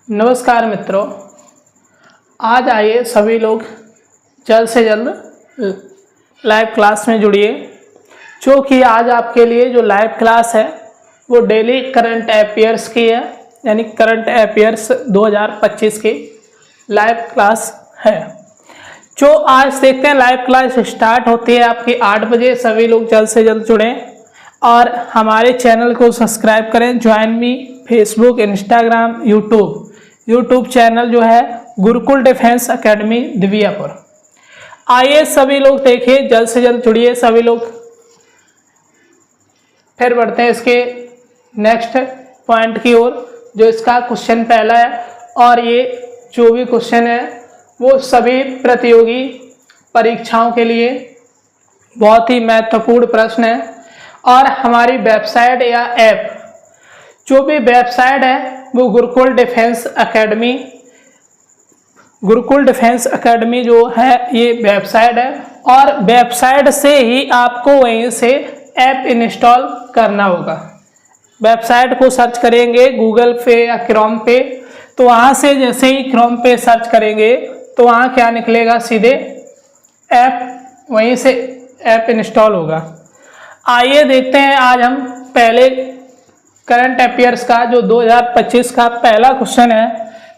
नमस्कार मित्रों, आज आइए सभी लोग जल्द से जल्द लाइव क्लास में जुड़िए। जो कि आज आपके लिए जो लाइव क्लास है वो डेली करंट अफेयर्स की है, यानी करंट अफेयर्स 2025 की लाइव क्लास है। जो आज देखते हैं लाइव क्लास स्टार्ट होती है आपकी 8 बजे। सभी लोग जल्द से जल्द जुड़ें और हमारे चैनल को सब्सक्राइब करें। Join me Facebook, Instagram, YouTube channel जो है गुरुकुल डिफेंस एकेडमी दिव्यापुर। आइए सभी लोग देखिए, जल्द से जल्द जुड़िए सभी लोग। फिर बढ़ते हैं इसके नेक्स्ट पॉइंट की ओर, जो इसका क्वेश्चन पहला है। और ये जो भी क्वेश्चन है वो सभी प्रतियोगी परीक्षाओं के लिए बहुत ही महत्वपूर्ण प्रश्न है। और हमारी वेबसाइट या ऐप, जो भी वेबसाइट है वो गुरुकुल डिफेंस एकेडमी जो है ये वेबसाइट है। और वेबसाइट से ही आपको वहीं से ऐप इंस्टॉल करना होगा। वेबसाइट को सर्च करेंगे गूगल पे या क्रोम पे, तो वहाँ से जैसे ही क्रोम पे सर्च करेंगे तो वहाँ क्या निकलेगा, सीधे ऐप, वहीं से ऐप इंस्टॉल होगा। आइए देखते हैं आज हम पहले करंट अफेयर्स का जो 2025 का पहला क्वेश्चन है।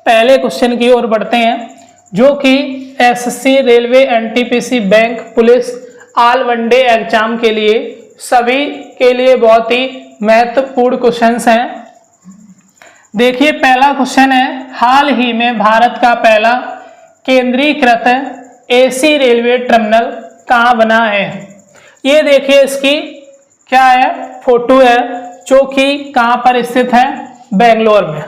पहले क्वेश्चन की ओर बढ़ते हैं, जो कि SSC, railway, NTPC, bank, police all one day exam के लिए सभी के लिए बहुत ही महत्वपूर्ण क्वेश्चंस हैं। देखिए पहला क्वेश्चन है, हाल ही में भारत का पहला केंद्रीकृत एसी रेलवे टर्मिनल कहाँ बना है। ये देखिए इसकी क्या है, फोटो है, जो कि कहाँ पर स्थित है, बेंगलोर में।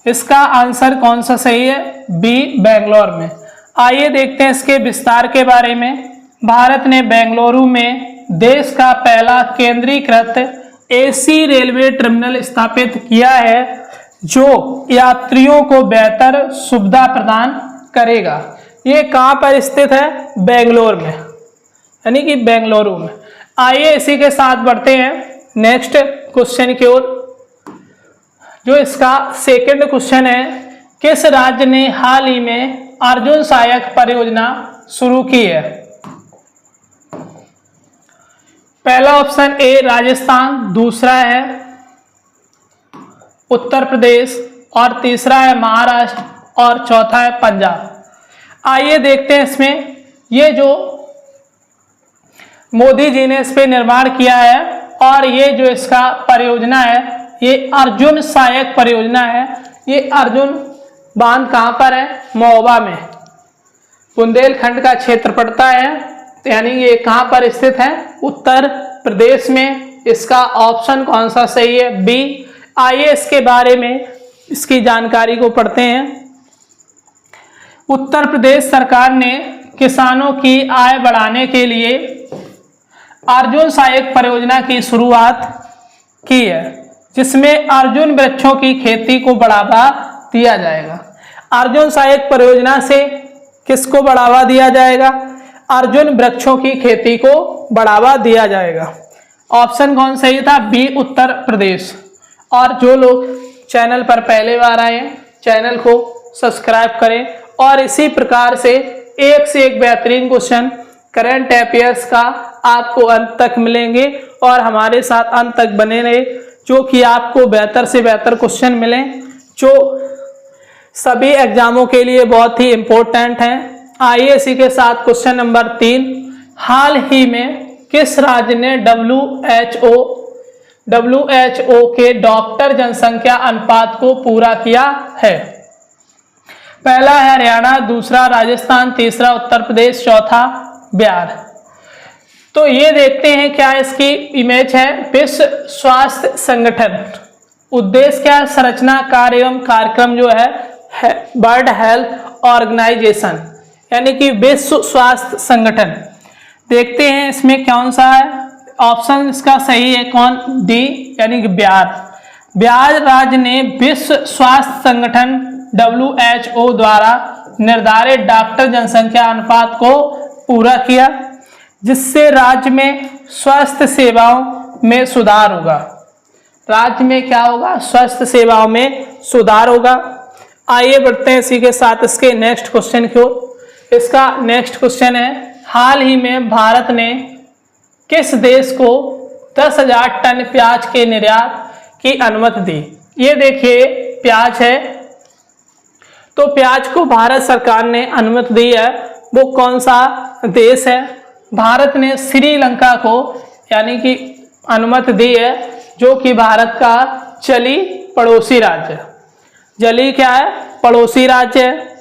इसका आंसर कौन सा सही है, बी, बेंगलोर में। आइए देखते हैं इसके विस्तार के बारे में। भारत ने बेंगलुरु में देश का पहला केंद्रीकृत एसी रेलवे टर्मिनल स्थापित किया है, जो यात्रियों को बेहतर सुविधा प्रदान करेगा। ये कहाँ पर स्थित है, बेंगलोर में, यानी कि बेंगलुरु में। आइए इसी के साथ बढ़ते हैं नेक्स्ट क्वेश्चन की ओर, जो इसका सेकंड क्वेश्चन है, किस राज्य ने हाल ही में अर्जुन सहायक परियोजना शुरू की है। पहला ऑप्शन ए राजस्थान, दूसरा है उत्तर प्रदेश, और तीसरा है महाराष्ट्र, और चौथा है पंजाब। आइए देखते हैं इसमें, ये जो मोदी जी ने इस पे निर्माण किया है, और ये जो इसका परियोजना है ये अर्जुन सहायक परियोजना है। ये अर्जुन बांध कहाँ पर है, महोबा में, बुंदेलखंड का क्षेत्र पड़ता है, यानी ये कहाँ पर स्थित है, उत्तर प्रदेश में। इसका ऑप्शन कौन सा सही है, बी। आइए इसके बारे में इसकी जानकारी को पढ़ते हैं। उत्तर प्रदेश सरकार ने किसानों की आय बढ़ाने के लिए अर्जुन सहायक परियोजना की शुरुआत की है, जिसमें अर्जुन वृक्षों की खेती को बढ़ावा दिया जाएगा। अर्जुन सहायक परियोजना से किसको बढ़ावा दिया जाएगा, अर्जुन वृक्षों की खेती को बढ़ावा दिया जाएगा। ऑप्शन कौन सही था, बी, उत्तर प्रदेश। और जो लोग चैनल पर पहले बार आए हैं, चैनल को सब्सक्राइब करें, और इसी प्रकार से एक बेहतरीन क्वेश्चन करंट अफेयर्स का आपको अंत तक मिलेंगे। और हमारे साथ अंत तक बने रहे, जो कि आपको बेहतर से बेहतर क्वेश्चन मिलें, जो सभी एग्जामों के लिए बहुत ही इम्पोर्टेंट हैं। आइए इसी के साथ क्वेश्चन नंबर 3, हाल ही में किस राज्य ने WHO के डॉक्टर जनसंख्या अनुपात को पूरा किया है। पहला है हरियाणा, दूसरा राजस्थान, तीसरा उत्तर प्रदेश, चौथा बिहार। तो ये देखते हैं क्या इसकी इमेज है, विश्व स्वास्थ्य संगठन। उद्देश्य क्या है, संरचना, कार्य एवं कार्यक्रम जो है वर्ल्ड हेल्थ ऑर्गेनाइजेशन, यानी कि विश्व स्वास्थ्य संगठन। देखते हैं इसमें कौन सा है, ऑप्शन इसका सही है कौन, डी, यानी कि बिहार। बिहार राज्य ने विश्व स्वास्थ्य संगठन WHO द्वारा निर्धारित डॉक्टर जनसंख्या अनुपात को पूरा किया, जिससे राज्य में स्वास्थ्य सेवाओं में सुधार होगा। राज्य में क्या होगा, स्वास्थ्य सेवाओं में सुधार होगा। आइए बढ़ते हैं इसी के साथ इसके नेक्स्ट क्वेश्चन की ओर। इसका नेक्स्ट क्वेश्चन है, हाल ही में भारत ने किस देश को 10,000 टन प्याज के निर्यात की अनुमति दी? ये देखिए प्याज है, तो प्याज को भारत सरकार ने अनुमति दी है। वो कौन सा देश है? भारत ने श्रीलंका को यानी कि अनुमति दी है, जो कि भारत का जलीय पड़ोसी राज्य है। जलीय क्या है? पड़ोसी राज्य है।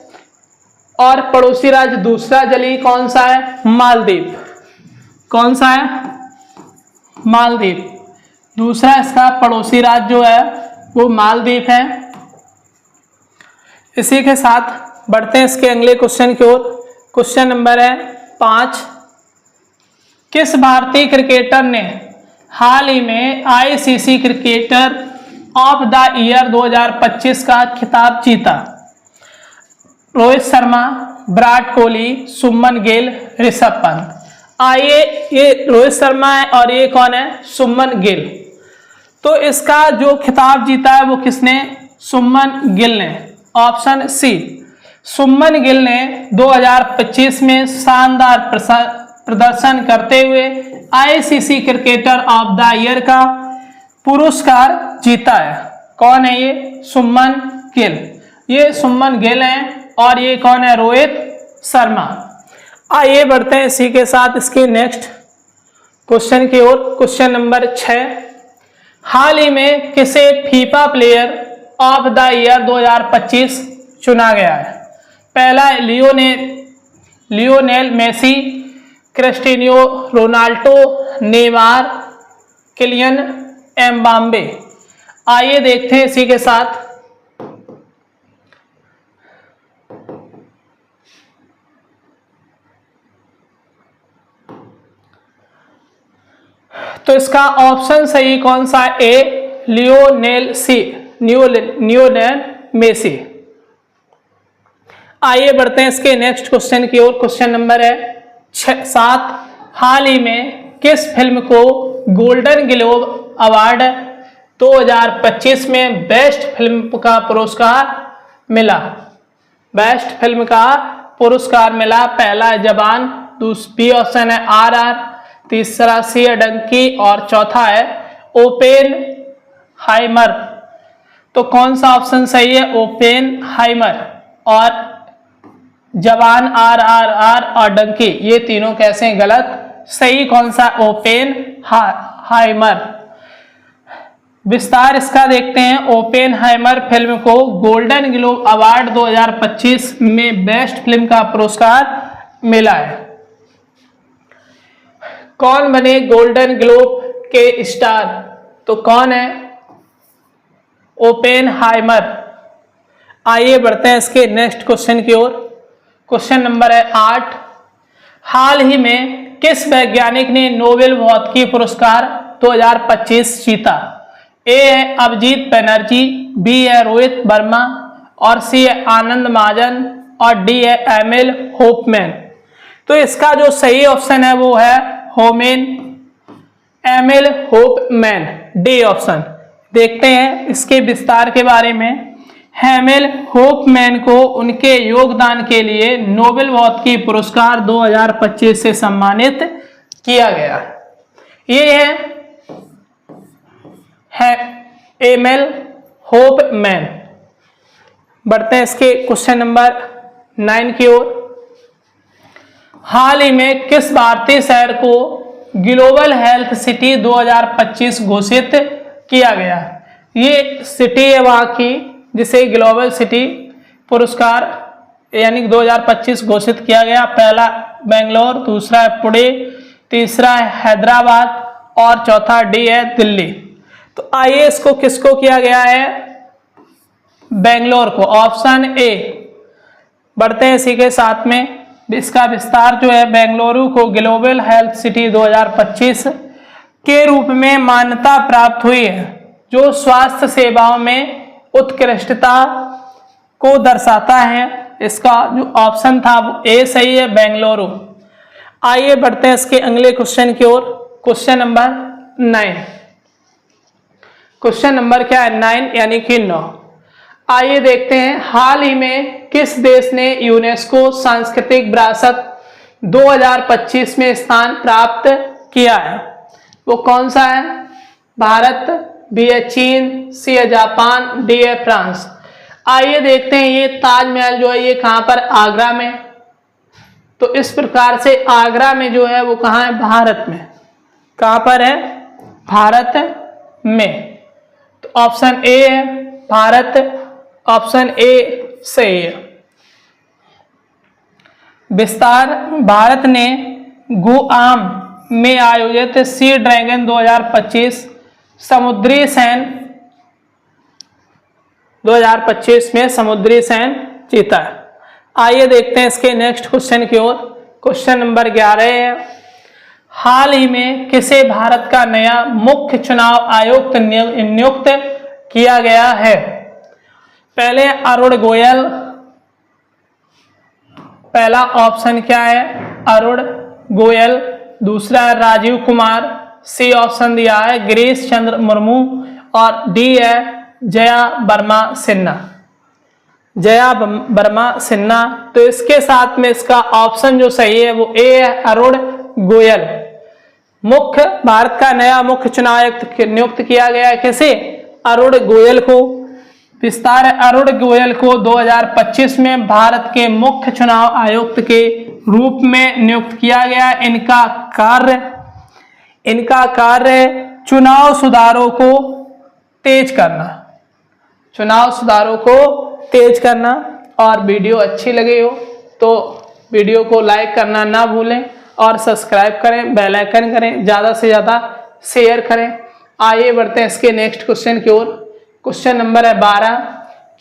और पड़ोसी राज्य दूसरा जलीय कौन सा है? मालदीव। कौन सा है? मालदीव। दूसरा इसका पड़ोसी राज्य जो है वो मालदीव है। इसी के साथ बढ़ते हैं इसके अगले क्वेश्चन की ओर। क्वेश्चन नंबर है 5। किस भारतीय क्रिकेटर ने हाल ही में ICC cricketer of the year 2025 का खिताब जीता? रोहित शर्मा, विराट कोहली, सुमन गिल, ऋषभ पंत। आइए, ये रोहित शर्मा है और ये कौन है? सुमन गिल। तो इसका जो खिताब जीता है वो किसने? सुमन गिल ने। Option C. सुमन गिल ने 2025 में शानदार प्रदर्शन करते हुए ICC cricketer of the year का पुरस्कार जीता है। कौन है ये? सुमन गिल। ये सुमन गिल हैं और ये कौन है? रोहित शर्मा। आइए बढ़ते हैं इसी के साथ इसके नेक्स्ट क्वेश्चन की ओर। Question number 6। हाल ही में किसे FIFA player of the year 2025 चुना गया है? पहला है Lionel Messi, Cristiano Ronaldo, Neymar, Kylian Mbappe. आइए देखते हैं इसी के साथ। तो इसका ऑप्शन सही कौन सा है? ए, लियोनेल मेसी। आइए बढ़ते हैं इसके नेक्स्ट क्वेश्चन की ओर। क्वेश्चन नंबर है 7। हाल ही में किस फिल्म को गोल्डन ग्लोब अवार्ड 2025 में बेस्ट फिल्म का पुरस्कार मिला? बेस्ट फिल्म का पुरस्कार मिला। पहला है जवान, बी ऑप्शन है आरआर, तीसरा सी है डंकी और चौथा है ओपेनहाइमर। तो कौन सा ऑप्शन सही है? ओपेनहाइमर। और जवान, आरआरआर और डंकी ये तीनों कैसे हैं? गलत। सही कौन सा? ओपेनहाइमर। विस्तार इसका देखते हैं। ओपेनहाइमर फिल्म को गोल्डन ग्लोब अवार्ड 2025 में बेस्ट फिल्म का पुरस्कार मिला है। कौन बने गोल्डन ग्लोब के स्टार? तो कौन है? ओपेनहाइमर। आइए बढ़ते हैं इसके नेक्स्ट क्वेश्चन की ओर। क्वेश्चन नंबर है 8। हाल ही में किस वैज्ञानिक ने नोबेल भौतिकी पुरस्कार 2025 जीता? ए है अभिजीत बनर्जी, बी है रोहित वर्मा और सी है आनंद महाजन और डी है एमिल होपमैन। तो इसका जो सही ऑप्शन है वो है एमिल होपमैन, डी ऑप्शन। देखते हैं इसके विस्तार के बारे में। एमिल होपमैन को उनके योगदान के लिए नोबेल भौतिकी पुरस्कार 2025 से सम्मानित किया गया। ये है एमिल होपमैन। बढ़ते हैं इसके क्वेश्चन नंबर 9 की ओर। हाल ही में किस भारतीय शहर को ग्लोबल हेल्थ सिटी 2025 घोषित किया गया? ये सिटी है वहाँ की जिसे ग्लोबल सिटी पुरस्कार यानी 2025 घोषित किया गया। पहला बेंगलोर, दूसरा है पुणे, तीसरा है हैदराबाद और चौथा डी है दिल्ली। तो आइए इसको किसको किया गया है? बेंगलोर को, ऑप्शन ए। बढ़ते हैं इसी के साथ में। इसका विस्तार जो है, बेंगलुरु को ग्लोबल हेल्थ सिटी 2025 के रूप में मान्यता प्राप्त हुई है, जो स्वास्थ्य सेवाओं में उत्कृष्टता को दर्शाता है। इसका जो ऑप्शन था वो ए सही है, बेंगलुरु। आइए बढ़ते हैं इसके अगले क्वेश्चन की ओर। Question number 9। क्वेश्चन नंबर क्या है? 9 यानी कि 9। आइए देखते हैं हाल ही में किस देश ने यूनेस्को सांस्कृतिक विरासत 2025 में स्थान प्राप्त किया है। वो कौन सा है? भारत, बी है चीन, सी है जापान, डी है फ्रांस। आइए देखते हैं ये ताजमहल जो है ये कहां पर? आगरा में। तो इस प्रकार से आगरा में जो है वो कहां है? भारत में। कहां पर है? भारत में। तो ऑप्शन ए है भारत, ऑप्शन ए सही है। विस्तार भारत ने गुआम में आयोजित सी ड्रैगन 2025 समुद्री सैन 2025 में समुद्री सैन जीता है। आइए देखते हैं इसके नेक्स्ट क्वेश्चन की ओर। क्वेश्चन नंबर 11 है, हाल ही में किसे भारत का नया मुख्य चुनाव आयुक्त नियुक्त किया गया है? पहले अरुण गोयल, पहला ऑप्शन क्या है? अरुण गोयल। दूसरा है राजीव कुमार, सी ऑप्शन दिया है गिरीश चंद्र मुर्मू, और डी है जया वर्मा सिन्हा। जया वर्मा सिन्हा। तो इसके साथ में इसका ऑप्शन जो सही है वो ए है अरुण गोयल। मुख्य भारत का नया मुख्य चुनाव आयुक्त नियुक्त किया गया है किसे? अरुण गोयल को। विस्तार अरुण गोयल को 2025 में भारत के मुख्य चुनाव आयुक्त के रूप में नियुक्त किया गया। इनका कार्य चुनाव सुधारों को तेज करना, चुनाव सुधारों को तेज करना। और वीडियो अच्छी लगी हो तो वीडियो को लाइक करना ना भूलें और सब्सक्राइब करें, बेल आइकन करें, ज़्यादा से ज़्यादा शेयर करें। आइए बढ़ते हैं इसके नेक्स्ट क्वेश्चन की ओर। क्वेश्चन नंबर है 12,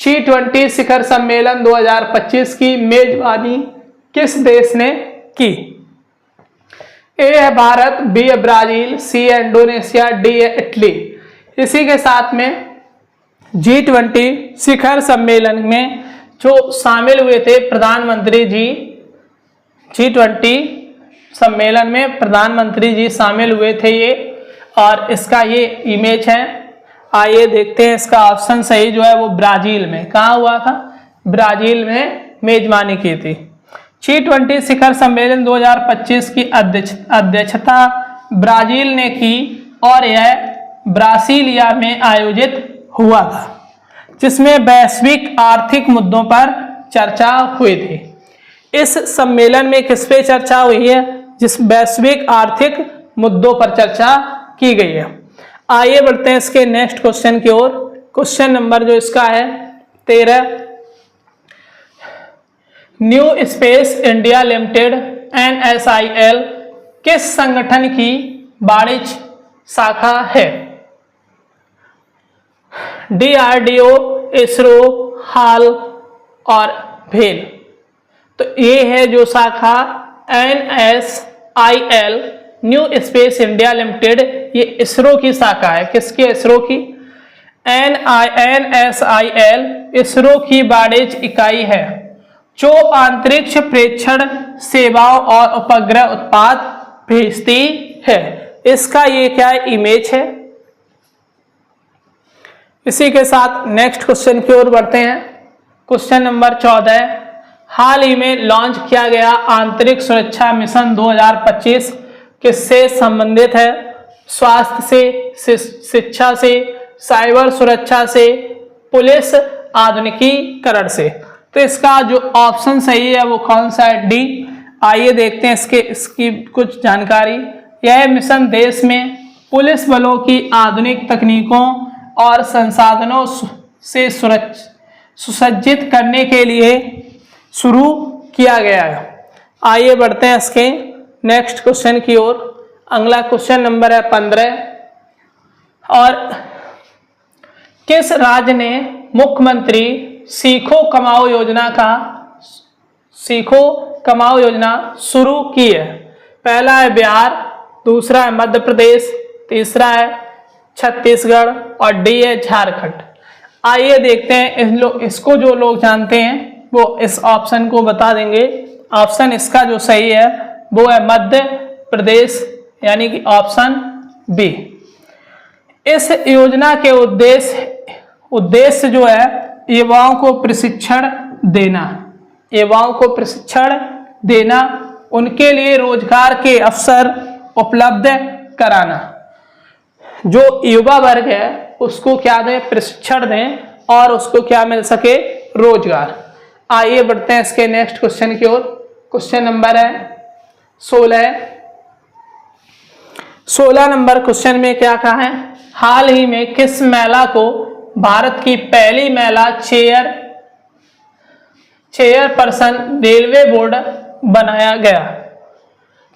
G20 शिखर सम्मेलन 2025 की मेजबानी किस देश ने की? ए है भारत, बी है ब्राजील, सी है इंडोनेशिया, डी है इटली। इसी के साथ में G20 शिखर सम्मेलन में जो शामिल हुए थे प्रधानमंत्री जी, G20 सम्मेलन में प्रधानमंत्री जी शामिल हुए थे ये, और इसका ये इमेज है। आइए देखते हैं इसका ऑप्शन सही जो है वो ब्राजील में। कहाँ हुआ था? ब्राजील में मेजबानी की थी। G20 शिखर सम्मेलन 2025 की अध्यक्षता ब्राजील ने की और यह ब्रासीलिया में आयोजित हुआ था, जिसमें वैश्विक आर्थिक मुद्दों पर चर्चा हुई थी। इस सम्मेलन में किस पे चर्चा हुई है? जिस वैश्विक आर्थिक मुद्दों पर चर्चा की गई है। आइए बढ़ते हैं इसके नेक्स्ट क्वेश्चन की ओर। क्वेश्चन नंबर जो इसका है 13, new space India limited NSIL किस संगठन की वाणिज्य शाखा है? DRDO, इसरो, हाल और भेल। तो ये है जो शाखा NSIL new space India limited, ये इसरो की शाखा है। किसकी? इसरो की। NSIL इसरो की वाणिज्य इकाई है जो अंतरिक्ष प्रेक्षण सेवाओं और उपग्रह उत्पाद भेजती है। इसका ये क्या है? इमेज है। इसी के साथ नेक्स्ट क्वेश्चन की ओर बढ़ते हैं। क्वेश्चन नंबर 14, हाल ही में लॉन्च किया गया आंतरिक सुरक्षा मिशन 2025 किससे संबंधित है? स्वास्थ्य से, शिक्षा से, साइबर सुरक्षा से, पुलिस आधुनिकीकरण से। तो इसका जो ऑप्शन सही है वो कौन सा है? डी। आइए देखते हैं इसकी कुछ जानकारी। यह मिशन देश में पुलिस बलों की आधुनिक तकनीकों और संसाधनों से सुसज्जित करने के लिए शुरू किया गया है। आइए बढ़ते हैं इसके नेक्स्ट क्वेश्चन की ओर। अगला क्वेश्चन नंबर है 15, और किस राज्य ने मुख्यमंत्री सीखो कमाओ योजना शुरू की है? पहला है बिहार, दूसरा है मध्य प्रदेश, तीसरा है छत्तीसगढ़ और डी है झारखंड। आइए देखते हैं इसको जो लोग जानते हैं वो इस ऑप्शन को बता देंगे। ऑप्शन इसका जो सही है वो है मध्य प्रदेश, यानी कि ऑप्शन बी। इस योजना के उद्देश्य जो है युवाओं को प्रशिक्षण देना, युवाओं को प्रशिक्षण देना, उनके लिए रोजगार के अवसर उपलब्ध कराना। जो युवा वर्ग है उसको क्या दें, प्रशिक्षण दें और उसको क्या मिल सके, रोजगार। आइए बढ़ते हैं इसके नेक्स्ट क्वेश्चन की ओर। क्वेश्चन नंबर है 16। 16 नंबर क्वेश्चन में क्या कहा है, हाल ही में किस महिला को भारत की पहली महिला चेयरपर्सन रेलवे बोर्ड बनाया गया?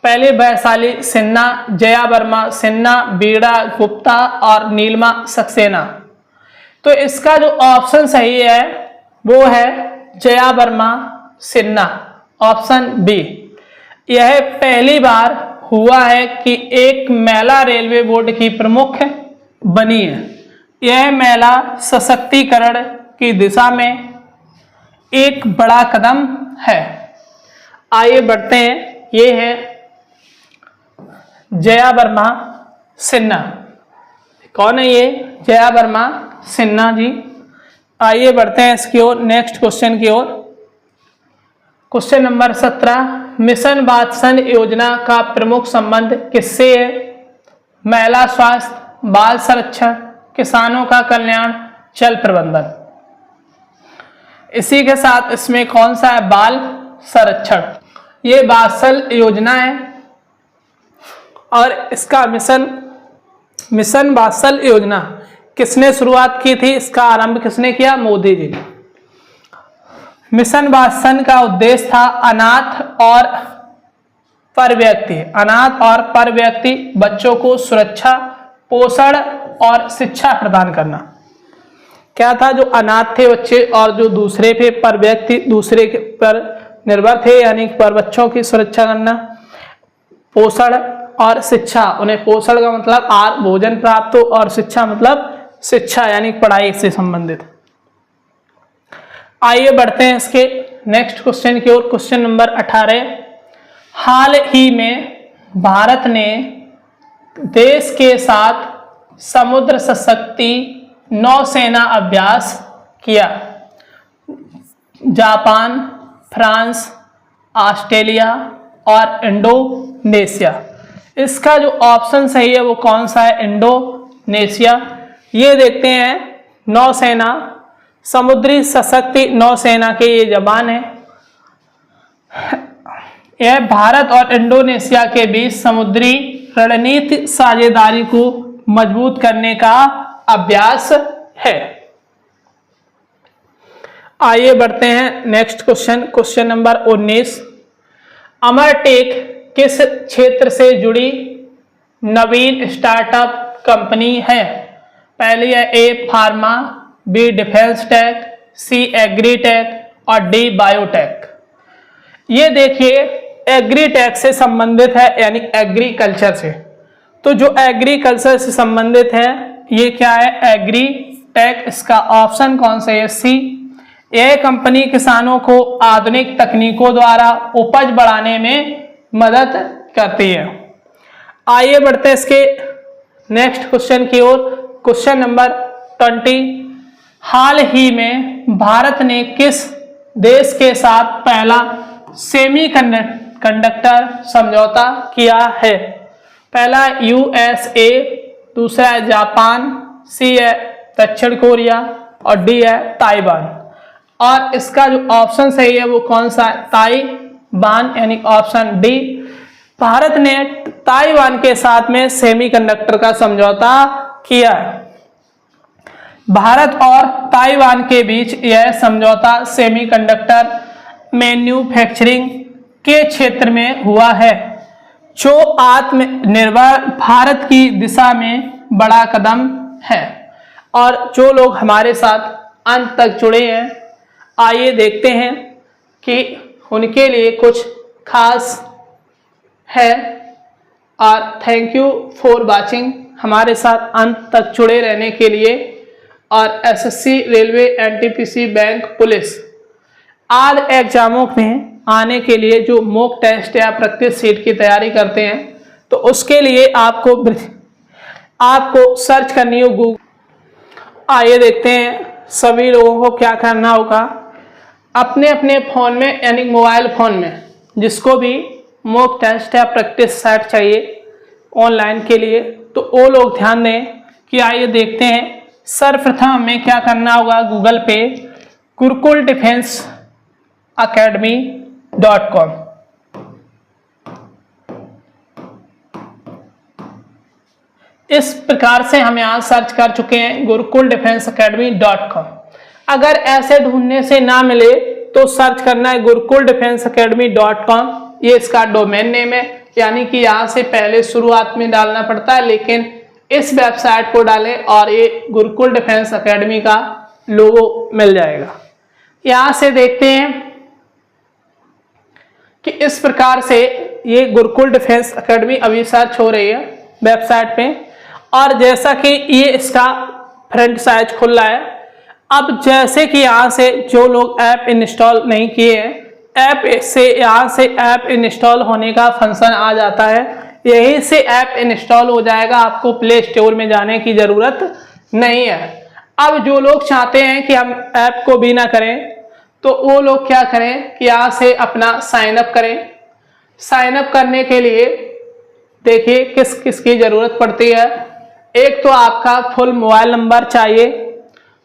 पहले वैशाली सिन्हा, जया वर्मा सिन्हा, बीड़ा गुप्ता और नीलिमा सक्सेना। तो इसका जो ऑप्शन सही है वो है जया वर्मा सिन्हा, ऑप्शन बी। यह पहली बार हुआ है कि एक महिला रेलवे बोर्ड की प्रमुख बनी है। यह महिला सशक्तिकरण की दिशा में एक बड़ा कदम है। आइए बढ़ते हैं, ये है जया वर्मा सिन्हा। कौन है ये? जया वर्मा सिन्हा जी। आइए बढ़ते हैं इसकी ओर, नेक्स्ट क्वेश्चन की ओर। क्वेश्चन नंबर 17, मिशन वात्सन योजना का प्रमुख संबंध किससे है? महिला स्वास्थ्य, बाल संरक्षण, किसानों का कल्याण, जल प्रबंधन। इसी के साथ इसमें कौन सा है? बाल संरक्षण। ये वात्सल योजना है और इसका मिशन वात्सल योजना किसने शुरुआत की थी? इसका आरंभ किसने किया? मोदी जी ने। मिशन वात्सल का उद्देश्य था अनाथ और पर व्यक्ति बच्चों को सुरक्षा, पोषण और शिक्षा प्रदान करना। क्या था? जो अनाथ थे बच्चे और जो दूसरे पे पर व्यक्ति दूसरे के पर निर्भर थे, यानी पर बच्चों की सुरक्षा करना, पोषण और शिक्षा। उन्हें पोषण का मतलब भोजन प्राप्त हो और शिक्षा मतलब शिक्षा यानी पढ़ाई से संबंधित। आइए बढ़ते हैं इसके नेक्स्ट क्वेश्चन की ओर। क्वेश्चन नंबर 18, हाल ही में भारत ने देश के साथ समुद्र सशक्ति नौसेना अभ्यास किया। जापान, फ्रांस, ऑस्ट्रेलिया और इंडोनेशिया। इसका जो ऑप्शन सही है वो कौन सा है? इंडोनेशिया। ये देखते हैं नौसेना, समुद्री सशक्ति नौसेना के ये जवान है। यह भारत और इंडोनेशिया के बीच समुद्री रणनीति साझेदारी को मजबूत करने का अभ्यास है। आइए बढ़ते हैं नेक्स्ट क्वेश्चन। क्वेश्चन नंबर 19, अमरटेक किस क्षेत्र से जुड़ी नवीन स्टार्टअप कंपनी है? पहली है ए फार्मा, बी डिफेंस टेक, सी एग्रीटेक और डी बायोटेक। ये देखिए एग्रीटेक से संबंधित है, यानी एग्रीकल्चर से। तो जो एग्रीकल्चर से संबंधित है ये क्या है? एग्रीटेक। इसका ऑप्शन कौन सा है? सी। यह कंपनी किसानों को आधुनिक तकनीकों द्वारा उपज बढ़ाने में मदद करती है। आइए बढ़ते हैं इसके नेक्स्ट क्वेश्चन की ओर। क्वेश्चन नंबर 20, हाल ही में भारत ने किस देश के साथ पहला सेमीकंडक्टर समझौता किया है? पहला यूएसए, दूसरा है जापान, सी है दक्षिण कोरिया और डी है ताइवान। और इसका जो ऑप्शन सही है वो कौन सा है? ताइवान, यानी ऑप्शन डी। भारत ने ताइवान के साथ में सेमीकंडक्टर का समझौता किया है। भारत और ताइवान के बीच यह समझौता सेमीकंडक्टर मैन्युफैक्चरिंग के क्षेत्र में हुआ है, जो आत्मनिर्भर भारत की दिशा में बड़ा कदम है। और जो लोग हमारे साथ अंत तक जुड़े हैं, आइए देखते हैं कि उनके लिए कुछ खास है। और थैंक यू फॉर वाचिंग, हमारे साथ अंत तक जुड़े रहने के लिए। और SSC, railway, NTPC, bank, police आदि एग्जामों में आने के लिए जो मॉक टेस्ट या प्रैक्टिस सीट की तैयारी करते हैं, तो उसके लिए आपको सर्च करनी हो गूगल। आइए देखते हैं सभी लोगों को क्या करना होगा, अपने अपने फ़ोन में यानी मोबाइल फ़ोन में जिसको भी मॉक टेस्ट या प्रैक्टिस सेट चाहिए ऑनलाइन के लिए, तो वो लोग ध्यान दें कि आइए देखते हैं। सर्वप्रथम हमें क्या करना होगा, गूगल पे गुरुकुल डिफेंस academy.com इस प्रकार से हम यहाँ सर्च कर चुके हैं गुरुकुल डिफेंस academy.com। अगर ऐसे ढूंढने से ना मिले तो सर्च करना है गुरुकुल डिफेंस academy.com। ये इसका डोमेन नेम है, यानी कि यहाँ से पहले शुरुआत में डालना पड़ता है, लेकिन इस वेबसाइट को डालें और ये गुरुकुल डिफेंस एकेडमी का लोगो मिल जाएगा। यहाँ से देखते हैं कि इस प्रकार से ये गुरुकुल डिफेंस एकेडमी अभी सर्च हो रही है वेबसाइट पे, और जैसा कि ये इसका फ्रंट साइज खुल रहा है। अब जैसे कि यहाँ से जो लोग ऐप इंस्टॉल नहीं किए हैं, ऐप से यहाँ से ऐप इंस्टॉल होने का फंक्शन आ जाता है, यहीं से ऐप इंस्टॉल हो जाएगा, आपको प्ले स्टोर में जाने की ज़रूरत नहीं है। अब जो लोग चाहते हैं कि हम ऐप को भी ना करें, तो वो लोग क्या करें कि यहाँ से अपना साइन अप करें। साइन अप करने के लिए देखिए किस किस की ज़रूरत पड़ती है। एक तो आपका फुल मोबाइल नंबर चाहिए।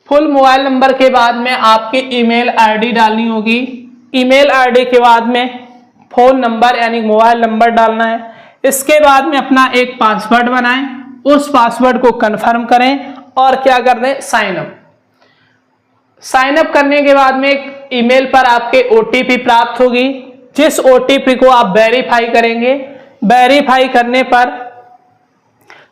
फुल मोबाइल नंबर के बाद में आपकी ईमेल आईडी डालनी होगी। ईमेल आईडी के बाद में फ़ोन नंबर यानी मोबाइल नंबर डालना है। इसके बाद में अपना एक पासवर्ड बनाएं, उस पासवर्ड को कंफर्म करें और क्या कर दें, साइन अप। साइन अप करने के बाद में एक ईमेल पर आपके ओटीपी प्राप्त होगी, जिस ओटीपी को आप वेरीफाई करेंगे। वेरीफाई करने पर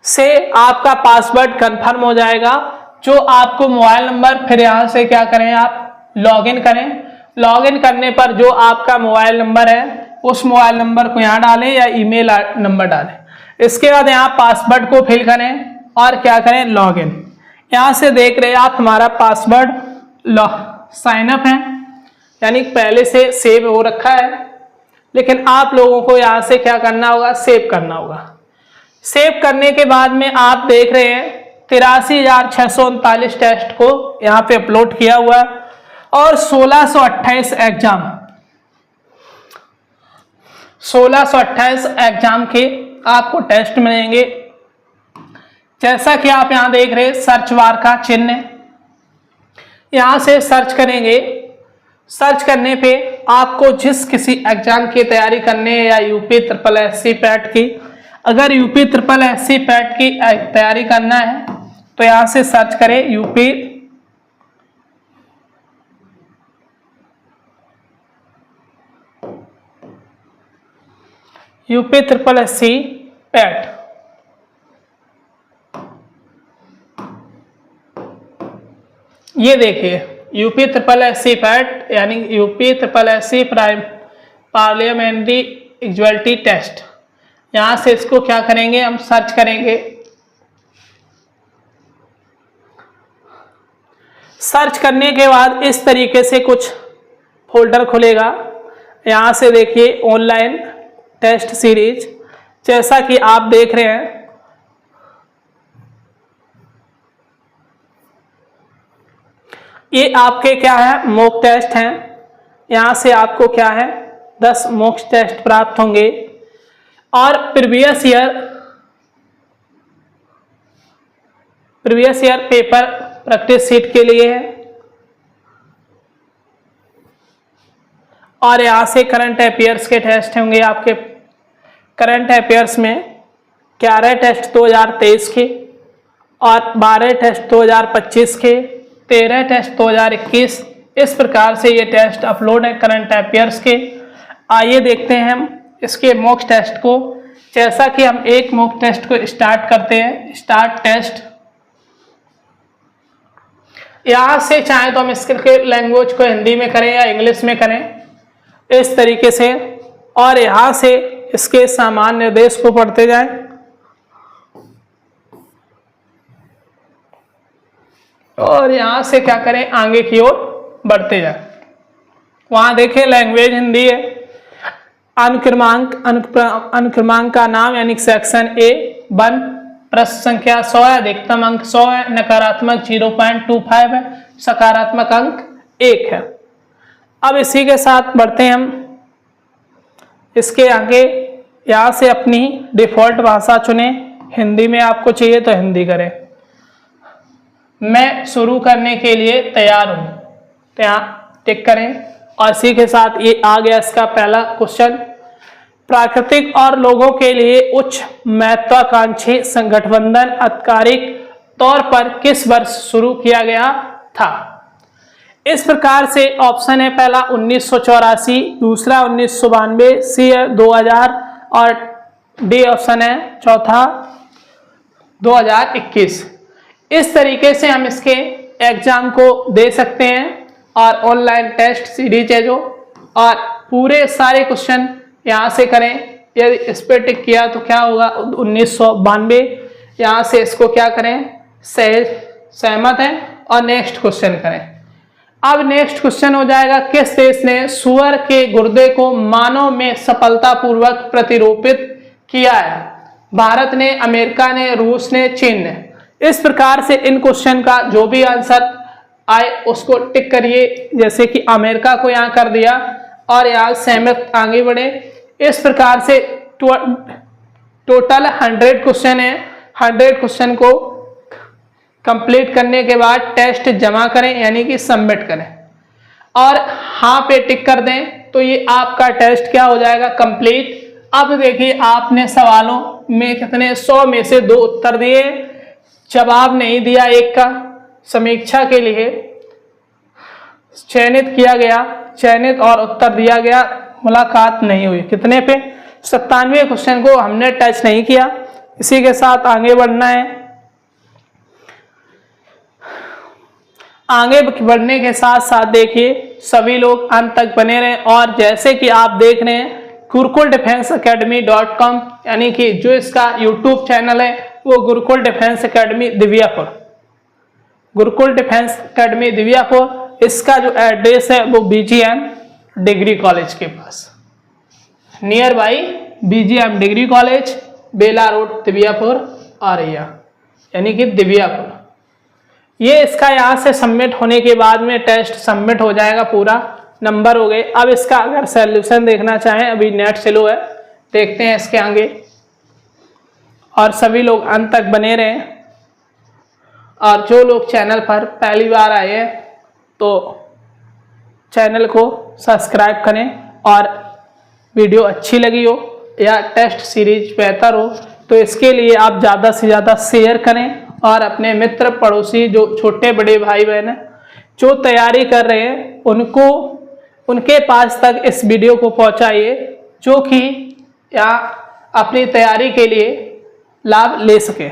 से आपका पासवर्ड कंफर्म हो जाएगा। जो आपको मोबाइल नंबर, फिर यहाँ से क्या करें, आप लॉगिन करें। लॉगिन करने पर जो आपका मोबाइल नंबर है उस मोबाइल नंबर को यहाँ डालें या ईमेल नंबर डालें। इसके बाद यहाँ पासवर्ड को फिल करें और क्या करें, लॉगिन। यहाँ से देख रहे हैं आप हमारा पासवर्ड साइन अप है, यानी पहले से सेव हो रखा है, लेकिन आप लोगों को यहाँ से क्या करना होगा, सेव करना होगा। सेव करने के बाद में आप देख रहे हैं 83,639 टेस्ट को यहाँ पे अपलोड किया हुआ है और 1628 एग्जाम के आपको टेस्ट मिलेंगे। जैसा कि आप यहाँ देख रहे हैं सर्च बार का चिन्ह, यहाँ से सर्च करेंगे। सर्च करने पे आपको जिस किसी एग्जाम की तैयारी करने या यूपी ट्रिपल एससी पैट की, अगर यूपी ट्रिपल एससी पैट की तैयारी करना है तो यहाँ से सर्च करें यूपी ट्रिपल एससी पैट। ये देखिए यूपी ट्रिपल एससी पैट यानी UP triple SC parliamentary eligibility test. यहाँ से इसको क्या करेंगे, हम सर्च करेंगे। सर्च करने के बाद इस तरीके से कुछ फोल्डर खुलेगा। यहाँ से देखिए ऑनलाइन टेस्ट सीरीज, जैसा कि आप देख रहे हैं ये आपके क्या है, मॉक टेस्ट हैं। यहाँ से आपको क्या है 10 मॉक टेस्ट प्राप्त होंगे और previous year paper practice seat के लिए है। और यहाँ से करंट अफेयर्स के टेस्ट होंगे आपके। करंट अफेयर्स में 11 टेस्ट 2023 के और 12 टेस्ट 2025 के, 13 टेस्ट 2021। इस प्रकार से ये टेस्ट अपलोड है करंट अफेयर्स के। आइए देखते हैं हम इसके मॉक टेस्ट को। जैसा कि हम एक मॉक टेस्ट को स्टार्ट करते हैं, स्टार्ट टेस्ट। यहाँ से चाहे तो हम इसके लैंग्वेज को हिंदी में करें या इंग्लिश में करें, इस तरीके से। और यहाँ से इसके सामान्य निर्देश को पढ़ते जाएं। और यहाँ से क्या करें, आगे की ओर बढ़ते जाएं। वहाँ देखें लैंग्वेज हिंदी है। अनुक्रमांक का नाम यानी सेक्शन A1, प्रश्न संख्या 100 है, अधिकतम अंक 100 है, नकारात्मक 0.25 है, सकारात्मक अंक 1 है। अब इसी के साथ बढ़ते हैं हम इसके आगे। यहाँ से अपनी डिफ़ॉल्ट भाषा चुने, हिंदी में आपको चाहिए तो हिंदी करें। मैं शुरू करने के लिए तैयार हूँ, तो यहाँ टिक करें। और इसी के साथ ये आ गया इसका पहला क्वेश्चन। प्राकृतिक और लोगों के लिए उच्च महत्वाकांक्षी गठबंधन आधिकारिक तौर पर किस वर्ष शुरू किया गया था? इस प्रकार से ऑप्शन है पहला 1984, दूसरा 1992, सी है 2000 और डी ऑप्शन है चौथा 2021। इस तरीके से हम इसके एग्जाम को दे सकते हैं और ऑनलाइन टेस्ट सीरीज है जो, और पूरे सारे क्वेश्चन यहाँ से करें। यदि इस पर टिक किया तो क्या होगा 1992, यहाँ से इसको क्या करें सहमत है और नेक्स्ट क्वेश्चन करें। अब नेक्स्ट क्वेश्चन हो जाएगा, किस देश ने सुअर के गुर्दे को मानव में सफलतापूर्वक प्रतिरूपित किया है? भारत ने, अमेरिका ने, रूस ने, चीन ने। इस प्रकार से इन क्वेश्चन का जो भी आंसर आए उसको टिक करिए, जैसे कि अमेरिका को यहाँ कर दिया और यहाँ सहमत आगे बढ़े। इस प्रकार से टोटल 100 क्वेश्चन है। 100 क्वेश्चन को कंप्लीट करने के बाद टेस्ट जमा करें, यानी कि सबमिट करें और हाँ पे टिक कर दें, तो ये आपका टेस्ट क्या हो जाएगा कंप्लीट। अब देखिए आपने सवालों में कितने 100 में से 2 उत्तर दिए, जवाब नहीं दिया 1 का। समीक्षा के लिए चयनित किया गया, चयनित और उत्तर दिया गया, मुलाकात नहीं हुई। कितने पे 97 क्वेश्चन को हमने टच नहीं किया। इसी के साथ आगे बढ़ना है। आगे बढ़ने के साथ साथ देखिए सभी लोग अंत तक बने रहें। और जैसे कि आप देख रहे हैं गुरुकुल डिफेंस academy.com, यानी कि जो इसका यूट्यूब चैनल है वो Gurukul defence academy Dibiyapur, Gurukul defence academy Dibiyapur. इसका जो एड्रेस है वो BGM डिग्री कॉलेज के पास, near by BGM degree college, Bela road, Dibiyapur Auraiya, यानी कि दिव्यापुर। ये इसका यहाँ से सबमिट होने के बाद में टेस्ट सबमिट हो जाएगा, पूरा नंबर हो गए। अब इसका अगर सॉल्यूशन देखना चाहें, अभी नेट स्लो है, देखते हैं इसके आगे। और सभी लोग अंत तक बने रहें। और जो लोग चैनल पर पहली बार आए हैं तो चैनल को सब्सक्राइब करें, और वीडियो अच्छी लगी हो या टेस्ट सीरीज बेहतर हो तो इसके लिए आप ज़्यादा से ज़्यादा शेयर करें और अपने मित्र पड़ोसी जो छोटे बड़े भाई बहन हैं जो तैयारी कर रहे हैं उनके पास तक इस वीडियो को पहुंचाइए, जो कि या अपनी तैयारी के लिए लाभ ले सके।